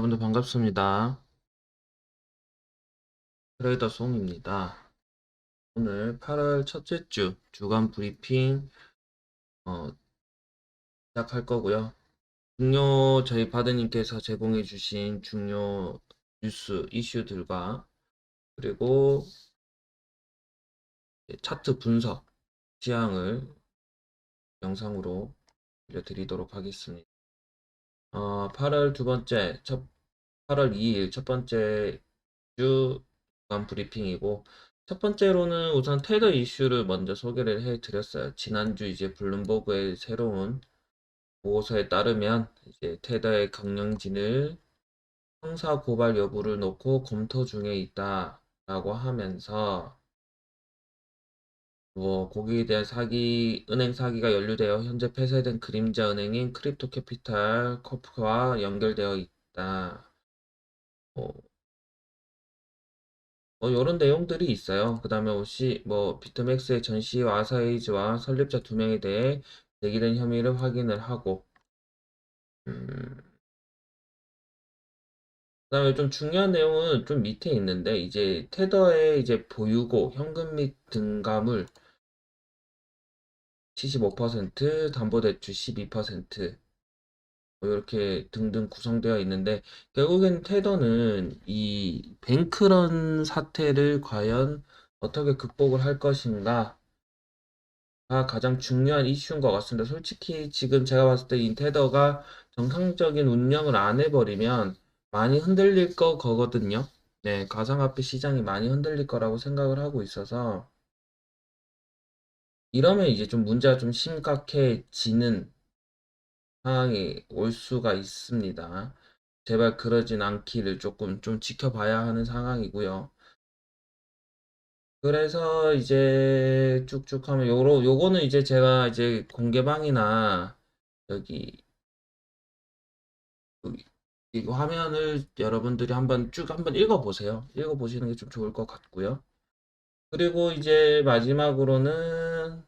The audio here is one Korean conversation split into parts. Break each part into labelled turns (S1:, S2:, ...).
S1: 여러분들 반갑습니다. 트레이더 송입니다. 오늘 8월 첫째 주 주간 브리핑 어, 시작할 거고요. 중요 저희 바드님께서 제공해 주신 중요 뉴스 이슈들과 그리고 차트 분석 시향을 영상으로 알려드리도록 하겠습니다. 8월 8월 2일 첫 번째 주 주간 브리핑이고, 첫 번째로는 우선 테더 이슈를 먼저 소개를 해 드렸어요. 지난주 이제 블룸버그의 새로운 보고서에 따르면 이제 테더의 경영진을 형사 고발 여부를 놓고 검토 중에 있다라고 하면서, 거기에 대한 은행 사기가 연루되어 현재 폐쇄된 그림자 은행인 크립토 캐피탈 커프와 연결되어 있다. 이런 내용들이 있어요. 그 다음에 혹시 비트맥스의 전시와 아사히즈와 설립자 2명에 대해 제기된 혐의를 확인을 하고, 그 다음에 좀 중요한 내용은 좀 밑에 있는데, 이제 테더의 이제 보유고, 현금 및 등가물 75%, 담보대출 12%, 이렇게 등등 구성되어 있는데, 결국엔 테더는 이 뱅크런 사태를 과연 어떻게 극복을 할 것인가 가장 중요한 이슈인 것 같습니다. 솔직히 지금 제가 봤을 때 인테더가 정상적인 운영을 안 해버리면 많이 흔들릴 거거든요. 네, 가상화폐 시장이 많이 흔들릴 거라고 생각을 하고 있어서, 이러면 이제 좀 문제가 좀 심각해지는 상황이 올 수가 있습니다. 제발 그러진 않기를 조금 좀 지켜봐야 하는 상황이고요. 그래서 이제 쭉쭉 하면 요거는 이제 제가 이제 공개방이나 여기 이 화면을 여러분들이 한번 읽어보세요. 읽어보시는 게 좀 좋을 것 같고요. 그리고 이제 마지막으로는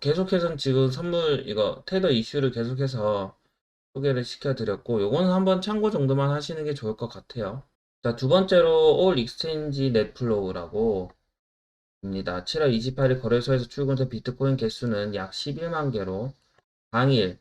S1: 계속해서 지금 선물 이거 테더 이슈를 계속해서 소개를 시켜드렸고, 요거는 한번 참고 정도만 하시는 게 좋을 것 같아요. 자, 두 번째로 올 익스체인지 넷플로우라고 입니다. 7월 28일 거래소에서 출금된 비트코인 개수는 약 11만 개로, 당일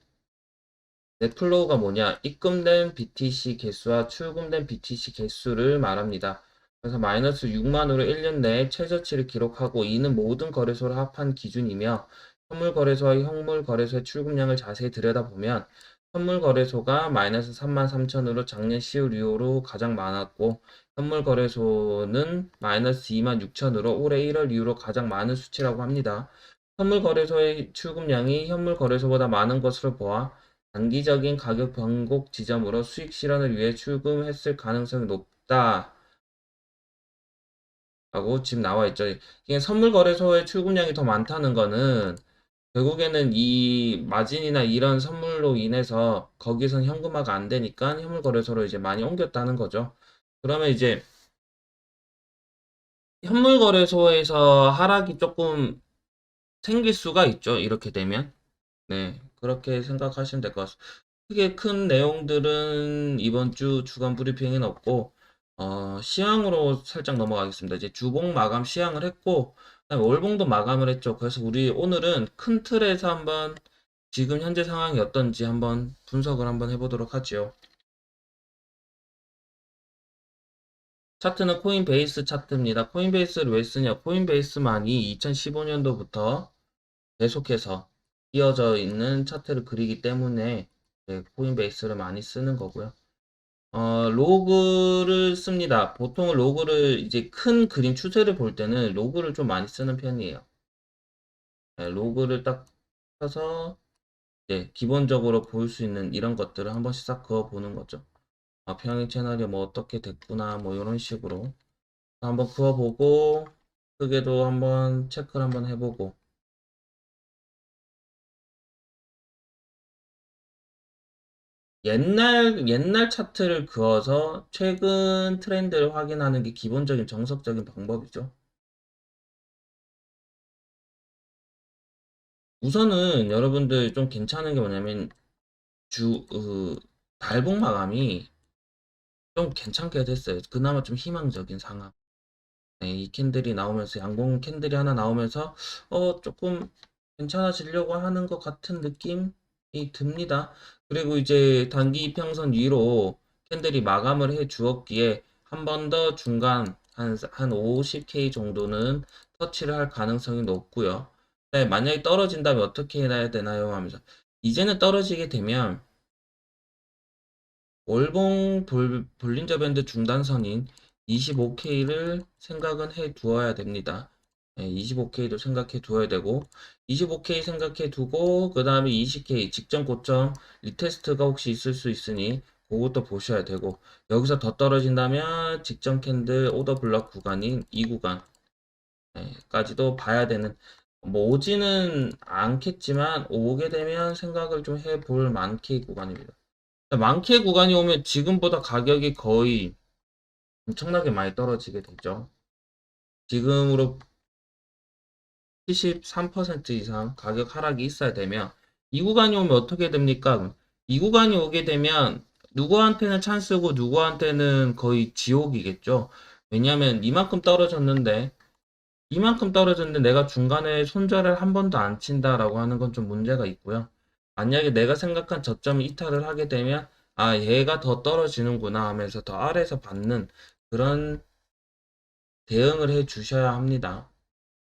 S1: 넷플로우가 뭐냐? 입금된 BTC 개수와 출금된 BTC 개수를 말합니다. 그래서 마이너스 6만으로 1년 내에 최저치를 기록하고, 이는 모든 거래소를 합한 기준이며, 선물 거래소와 현물 거래소의 출금량을 자세히 들여다보면 선물 거래소가 마이너스 3만 3천으로 작년 10월 이후로 가장 많았고, 현물 거래소는 마이너스 2만 6천으로 올해 1월 이후로 가장 많은 수치라고 합니다. 선물 거래소의 출금량이 현물 거래소보다 많은 것으로 보아 단기적인 가격 변곡 지점으로 수익 실현을 위해 출금했을 가능성이 높다 라고 지금 나와 있죠. 이게 선물 거래소의 출금량이 더 많다는 거는 결국에는 이 마진이나 이런 선물로 인해서 거기선 현금화가 안 되니까 현물 거래소로 이제 많이 옮겼다는 거죠. 그러면 이제 현물 거래소에서 하락이 조금 생길 수가 있죠. 이렇게 되면. 네, 그렇게 생각하시면 될 것 같습니다. 크게 큰 내용들은 이번 주 주간 브리핑은 없고, 시황으로 살짝 넘어가겠습니다. 이제 주봉 마감 시향을 했고, 그다음에 월봉도 마감을 했죠. 그래서 우리 오늘은 큰 틀에서 한번 지금 현재 상황이 어떤지 한번 분석을 한번 해보도록 하죠. 차트는 코인베이스 차트입니다. 코인베이스를 왜 쓰냐? 코인베이스만이 2015년도부터 계속해서 이어져 있는 차트를 그리기 때문에, 네, 코인베이스를 많이 쓰는 거고요. 로그를 씁니다. 보통 로그를 이제 큰 그림 추세를 볼 때는 로그를 좀 많이 쓰는 편이에요. 네, 로그를 딱 펴서 이제 기본적으로 볼 수 있는 이런 것들을 한 번씩 싹 그어 보는 거죠. 평행 채널이 뭐 어떻게 됐구나, 뭐 이런 식으로 한번 그어보고, 크게도 한번 체크를 한번 해보고. 옛날 차트를 그어서 최근 트렌드를 확인하는 게 기본적인 정석적인 방법이죠. 우선은 여러분들 좀 괜찮은 게 뭐냐면, 달봉 마감이 좀 괜찮게 됐어요. 그나마 좀 희망적인 상황. 네, 이 캔들이 나오면서 양봉 캔들이 하나 나오면서 조금 괜찮아지려고 하는 것 같은 느낌이 듭니다. 그리고 이제 단기 이평선 위로 캔들이 마감을 해 주었기에 한 번 더 중간 한 50K 정도는 터치를 할 가능성이 높고요. 네, 만약에 떨어진다면 어떻게 해야 되나요? 하면서 이제는 떨어지게 되면 월봉 볼린저 밴드 중단선인 25K를 생각은 해 두어야 됩니다. 25K도 생각해 두어야 되고 25K 생각해 두고 그 다음에 20K 직전 고점 리테스트가 혹시 있을 수 있으니 그것도 보셔야 되고 여기서 더 떨어진다면 직전 캔들 오더 블럭 구간인 이 구간까지도 봐야 되는 뭐 오지는 않겠지만 오게 되면 생각을 좀 해볼 만케이 구간입니다. 많게 구간이 오면 지금보다 가격이 거의 엄청나게 많이 떨어지게 되죠. 지금으로 73% 이상 가격 하락이 있어야 되면 이 구간이 오면 어떻게 됩니까? 이 구간이 오게 되면 누구한테는 찬스고 누구한테는 거의 지옥이겠죠. 왜냐하면 이만큼 떨어졌는데 내가 중간에 손절을 한 번도 안 친다라고 하는 건 좀 문제가 있고요. 만약에 내가 생각한 저점을 이탈을 하게 되면 아 얘가 더 떨어지는구나 하면서 더 아래에서 받는 그런 대응을 해 주셔야 합니다.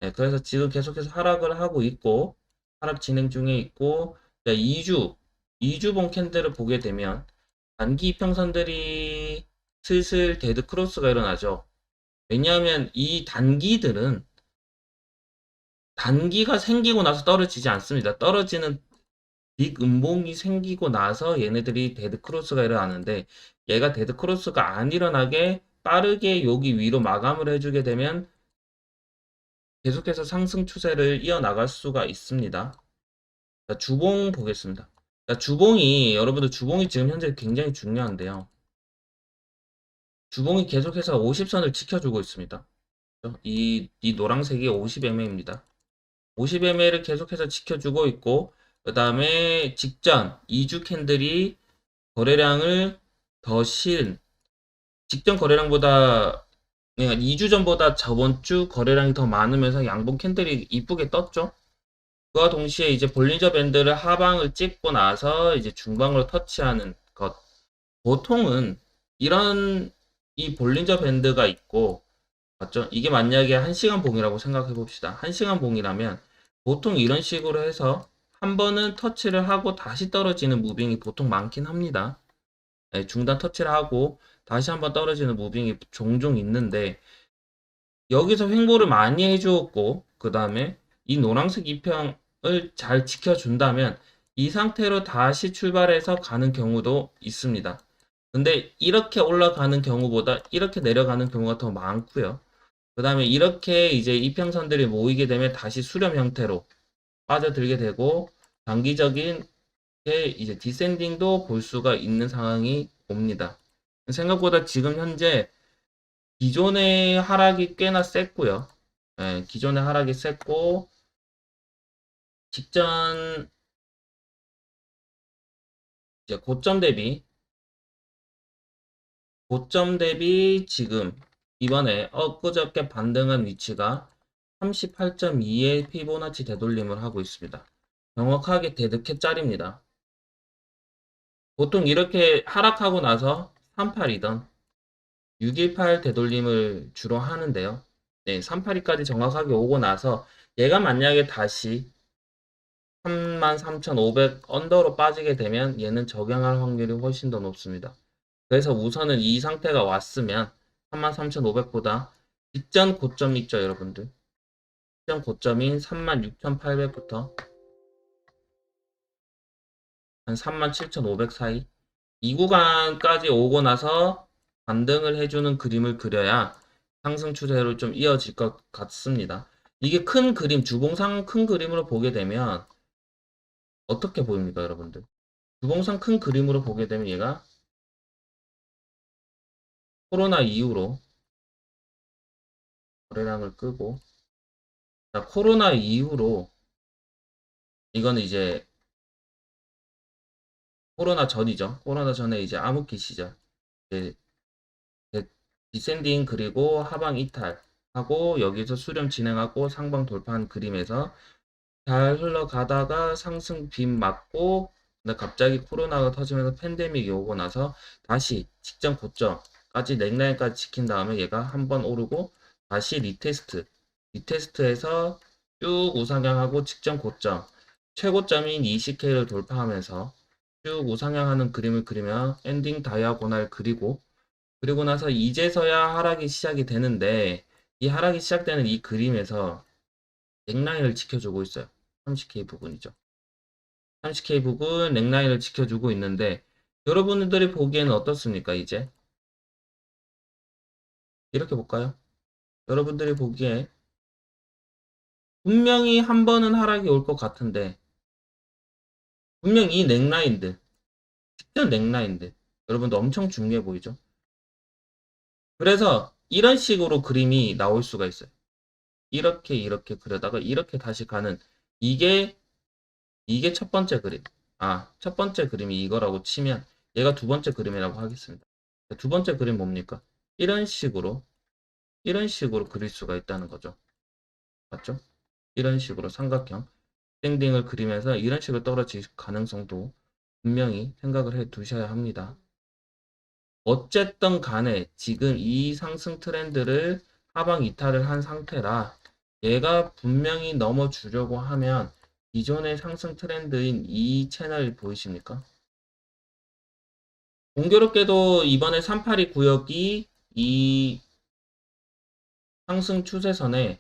S1: 네, 그래서 지금 계속해서 하락을 하고 있고 하락 진행 중에 있고 2주봉 캔들을 보게 되면 단기 이평선들이 슬슬 데드 크로스가 일어나죠. 왜냐하면 이 단기가 생기고 나서 떨어지지 않습니다. 떨어지는 빅 음봉이 생기고 나서 얘네들이 데드 크로스가 일어나는데 얘가 데드 크로스가 안 일어나게 빠르게 여기 위로 마감을 해주게 되면 계속해서 상승 추세를 이어나갈 수가 있습니다. 자, 주봉 보겠습니다. 자, 여러분들 주봉이 지금 현재 굉장히 중요한데요. 주봉이 계속해서 50선을 지켜주고 있습니다. 이 노란색이 50mm입니다. 50mm를 계속해서 지켜주고 있고 그 다음에 직전 2주 캔들이 거래량을 더 직전 거래량보다 그러니까 2주 전보다 저번 주 거래량이 더 많으면서 양봉 캔들이 이쁘게 떴죠. 그와 동시에 이제 볼린저 밴드를 하방을 찍고 나서 이제 중방으로 터치하는 것. 보통은 이런 이 볼린저 밴드가 있고 맞죠? 이게 만약에 1시간 봉이라고 생각해 봅시다. 1시간 봉이라면 보통 이런 식으로 해서 한 번은 터치를 하고 다시 떨어지는 무빙이 보통 많긴 합니다. 네, 중단 터치를 하고 다시 한번 떨어지는 무빙이 종종 있는데 여기서 횡보를 많이 해주었고 그 다음에 이 노란색 이평을 잘 지켜준다면 이 상태로 다시 출발해서 가는 경우도 있습니다. 근데 이렇게 올라가는 경우보다 이렇게 내려가는 경우가 더 많고요. 그 다음에 이렇게 이제 이평선들이 모이게 되면 다시 수렴 형태로 빠져들게 되고 단기적인 게 이제 디센딩도 볼 수가 있는 상황이 옵니다. 생각보다 지금 현재 기존의 하락이 꽤나 셌고요. 예, 기존의 하락이 셌고 직전 이제 고점 대비 지금 이번에 엊그저께 반등한 위치가 38.2의 피보나치 되돌림을 하고 있습니다. 정확하게 데드캣짜리입니다. 보통 이렇게 하락하고 나서 38이던 618 되돌림을 주로 하는데요. 네, 382까지 정확하게 오고 나서 얘가 만약에 다시 33,500 언더로 빠지게 되면 얘는 적용할 확률이 훨씬 더 높습니다. 그래서 우선은 이 상태가 왔으면 33,500보다 직전 고점 있죠, 여러분들. 직전 고점인 36,800부터 한 37,500 사이 이 구간까지 오고 나서 반등을 해주는 그림을 그려야 상승 추세로 좀 이어질 것 같습니다. 이게 큰 그림, 주봉상 큰 그림으로 보게 되면 어떻게 보입니까, 여러분들? 주봉상 큰 그림으로 보게 되면 얘가 코로나 이후로 거래량을 끄고, 자, 코로나 이후로 이거는 이제 코로나 전이죠. 코로나 전에 이제 암흑기 시절. 디센딩 그리고 하방 이탈하고 여기서 수렴 진행하고 상방 돌파한 그림에서 잘 흘러가다가 상승 빔 맞고 근데 갑자기 코로나가 터지면서 팬데믹이 오고 나서 다시 직전 고점까지 넥라인까지 지킨 다음에 얘가 한번 오르고 다시 리테스트에서 쭉 우상향하고 직전 고점 최고점인 20K를 돌파하면서 쭉 우상향하는 그림을 그리면 엔딩 다이아고날 그리고 나서 이제서야 하락이 시작이 되는데 이 하락이 시작되는 이 그림에서 넥라인을 지켜주고 있어요. 30K 부분이죠. 30K 부분 넥라인을 지켜주고 있는데 여러분들이 보기에는 어떻습니까? 이제 이렇게 볼까요? 여러분들이 보기에 분명히 한 번은 하락이 올 것 같은데 분명 이 넥라인들 직전 넥라인들 여러분들 엄청 중요해 보이죠? 그래서 이런 식으로 그림이 나올 수가 있어요. 이렇게 그려다가 이렇게 다시 가는 이게 첫 번째 그림. 첫 번째 그림이 이거라고 치면 얘가 두 번째 그림이라고 하겠습니다. 두 번째 그림 뭡니까? 이런 식으로 그릴 수가 있다는 거죠. 맞죠? 이런 식으로 삼각형 땡땡을 그리면서 이런 식으로 떨어질 가능성도 분명히 생각을 해 두셔야 합니다. 어쨌든 간에 지금 이 상승 트렌드를 하방 이탈을 한 상태라 얘가 분명히 넘어주려고 하면 기존의 상승 트렌드인 이 채널 보이십니까? 공교롭게도 이번에 382 구역이 이 상승 추세선의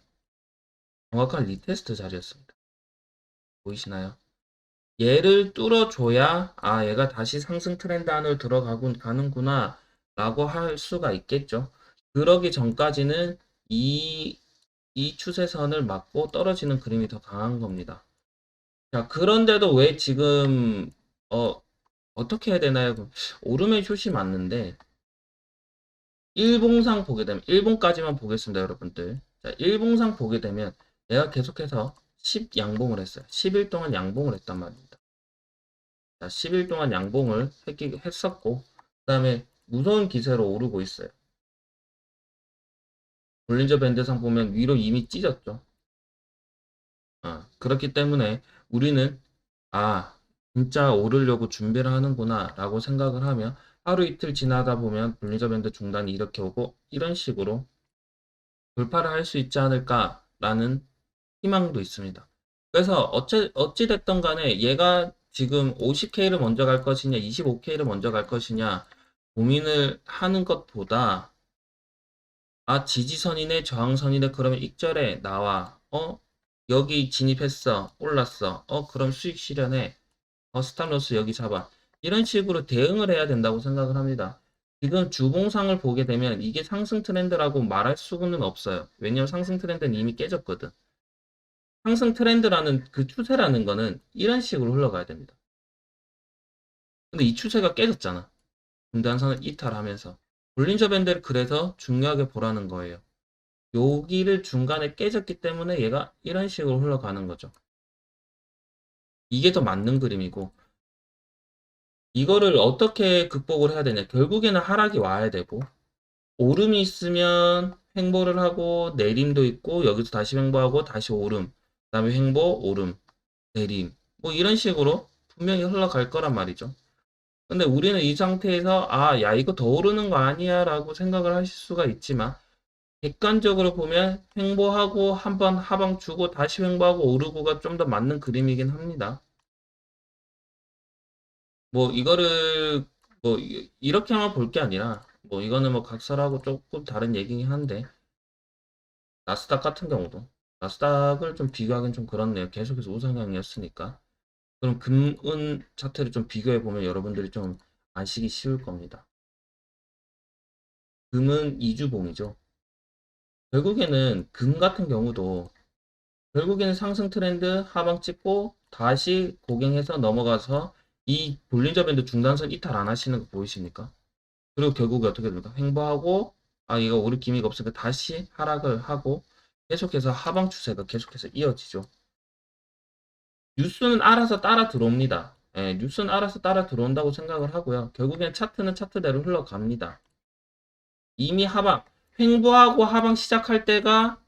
S1: 정확한 리테스트 자리였습니다. 보이시나요? 얘를 뚫어줘야 얘가 다시 상승 트렌드 안으로 가는구나 라고 할 수가 있겠죠. 그러기 전까지는 이 추세선을 맞고 떨어지는 그림이 더 강한 겁니다. 자, 그런데도 왜 지금 어떻게 해야 되나요? 오름의 숏이 맞는데 일봉상 보게 되면 일봉까지만 보겠습니다, 여러분들. 자, 일봉상 보게 되면 내가 계속해서 10 양봉을 했어요. 10일 동안 양봉을 했단 말입니다. 자, 10일 동안 양봉을 했었고 그 다음에 무서운 기세로 오르고 있어요. 볼린저 밴드상 보면 위로 이미 찢었죠. 그렇기 때문에 우리는 진짜 오르려고 준비를 하는구나 라고 생각을 하면 하루 이틀 지나다 보면 볼린저 밴드 중단이 이렇게 오고 이런 식으로 돌파를 할 수 있지 않을까 라는 희망도 있습니다. 그래서 어찌됐든 간에 얘가 지금 50K를 먼저 갈 것이냐 25K를 먼저 갈 것이냐 고민을 하는 것보다 지지선이네 저항선이네 그러면 익절에 나와 여기 진입했어 올랐어 그럼 수익 실현해 스탑로스 여기 잡아 이런 식으로 대응을 해야 된다고 생각을 합니다. 지금 주봉상을 보게 되면 이게 상승 트렌드라고 말할 수는 없어요. 왜냐면 상승 트렌드는 이미 깨졌거든. 상승 트렌드라는 그 추세라는 거는 이런 식으로 흘러가야 됩니다. 근데 이 추세가 깨졌잖아. 분단선을 이탈하면서 볼린저 밴드를 그래서 중요하게 보라는 거예요. 여기를 중간에 깨졌기 때문에 얘가 이런 식으로 흘러가는 거죠. 이게 더 맞는 그림이고 이거를 어떻게 극복을 해야 되냐. 결국에는 하락이 와야 되고 오름이 있으면 횡보를 하고 내림도 있고 여기서 다시 횡보하고 다시 오름 그 다음에 횡보 오름 내림 뭐 이런 식으로 분명히 흘러갈 거란 말이죠. 근데 우리는 이 상태에서 야 이거 더 오르는 거 아니야 라고 생각을 하실 수가 있지만 객관적으로 보면 횡보하고 한번 하방 주고 다시 횡보하고 오르고가 좀 더 맞는 그림이긴 합니다. 뭐 이거를 뭐 이렇게만 볼 게 아니라 뭐 이거는 뭐 각설하고 조금 다른 얘기긴 한데 나스닥 같은 경우도 나스닥을 좀 비교하기는 좀 그렇네요. 계속해서 우상향이었으니까. 그럼 금은 차트를 좀 비교해 보면 여러분들이 좀 아시기 쉬울 겁니다. 금은 이주봉이죠. 결국에는 금 같은 경우도 결국에는 상승 트렌드 하방 찍고 다시 고갱해서 넘어가서 이 볼린저 밴드 중단선 이탈 안 하시는 거 보이십니까? 그리고 결국에 어떻게 됩니까? 횡보하고 이거 오를 기미가 없으니까 다시 하락을 하고 계속해서 하방 추세가 계속해서 이어지죠. 뉴스는 알아서 따라 들어옵니다. 뉴스는 알아서 따라 들어온다고 생각을 하고요. 결국엔 차트는 차트대로 흘러갑니다. 이미 하방, 횡보하고 하방 시작할 때가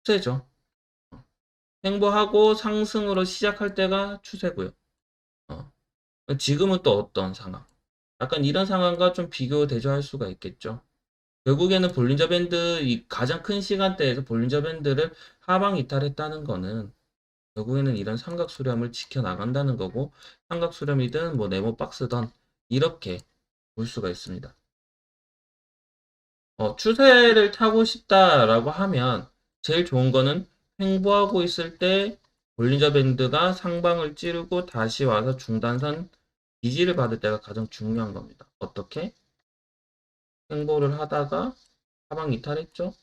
S1: 추세죠. 횡보하고 상승으로 시작할 때가 추세고요. 어. 지금은 또 어떤 상황? 약간 이런 상황과 좀 비교 대조할 수가 있겠죠. 결국에는 볼린저 밴드, 이 가장 큰 시간대에서 볼린저 밴드를 하방 이탈했다는 거는 결국에는 이런 삼각 수렴을 지켜나간다는 거고, 삼각 수렴이든 뭐 네모 박스든 이렇게 볼 수가 있습니다. 추세를 타고 싶다라고 하면 제일 좋은 거는 횡보하고 있을 때 볼린저 밴드가 상방을 찌르고 다시 와서 중단선 지지를 받을 때가 가장 중요한 겁니다. 어떻게? 횡보를 하다가 하방 이탈했죠?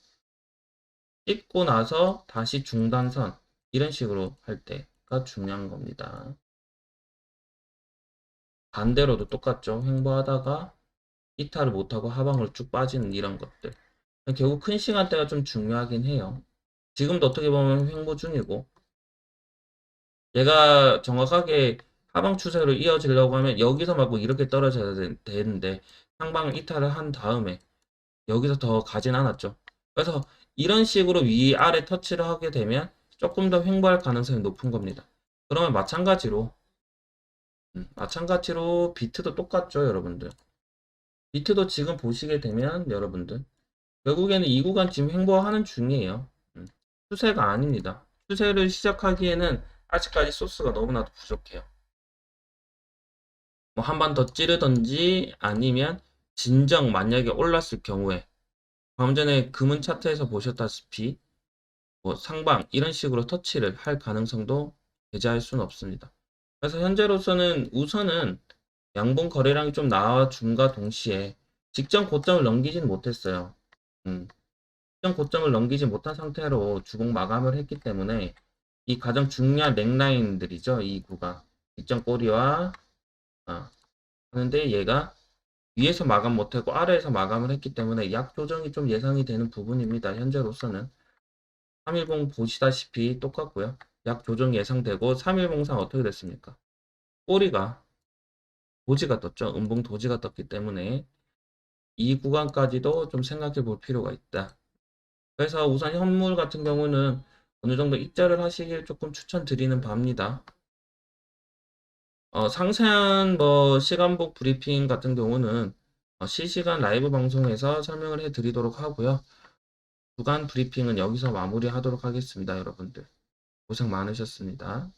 S1: 찍고 나서 다시 중단선 이런 식으로 할 때가 중요한 겁니다. 반대로도 똑같죠. 횡보하다가 이탈을 못하고 하방을 쭉 빠지는 이런 것들. 결국 큰 시간대가 좀 중요하긴 해요. 지금도 어떻게 보면 횡보 중이고, 얘가 정확하게 하방 추세로 이어지려고 하면 여기서 말고 이렇게 떨어져야 되는데 상방 이탈을 한 다음에 여기서 더 가진 않았죠. 그래서 이런 식으로 위아래 터치를 하게 되면 조금 더 횡보할 가능성이 높은 겁니다. 그러면 마찬가지로 비트도 똑같죠, 여러분들. 비트도 지금 보시게 되면 여러분들 결국에는 이 구간 지금 횡보하는 중이에요. 추세가 아닙니다. 추세를 시작하기에는 아직까지 소스가 너무나도 부족해요. 뭐 한 번 더 찌르던지 아니면 진정 만약에 올랐을 경우에 방금 전에 금은 차트에서 보셨다시피 뭐 상방 이런 식으로 터치를 할 가능성도 배제할 수는 없습니다. 그래서 현재로서는 우선은 양봉 거래량이 좀 나와줌과 동시에 직전 고점을 넘기지는 못했어요. 직전 고점을 넘기지 못한 상태로 주봉 마감을 했기 때문에 이 가장 중요한 넥라인들이죠. 이 구간 직전 꼬리와 하는데 얘가 위에서 마감 못하고 아래에서 마감을 했기 때문에 약 조정이 좀 예상이 되는 부분입니다. 현재로서는 3일봉 보시다시피 똑같고요. 약 조정 예상되고 3일봉상 어떻게 됐습니까? 꼬리가 도지가 떴죠. 음봉 도지가 떴기 때문에 이 구간까지도 좀 생각해 볼 필요가 있다. 그래서 우선 현물 같은 경우는 어느 정도 입자를 하시길 조금 추천드리는 바입니다. 상세한 뭐 시간복 브리핑 같은 경우는 실시간 라이브 방송에서 설명을 해 드리도록 하고요. 주간 브리핑은 여기서 마무리하도록 하겠습니다, 여러분들. 고생 많으셨습니다.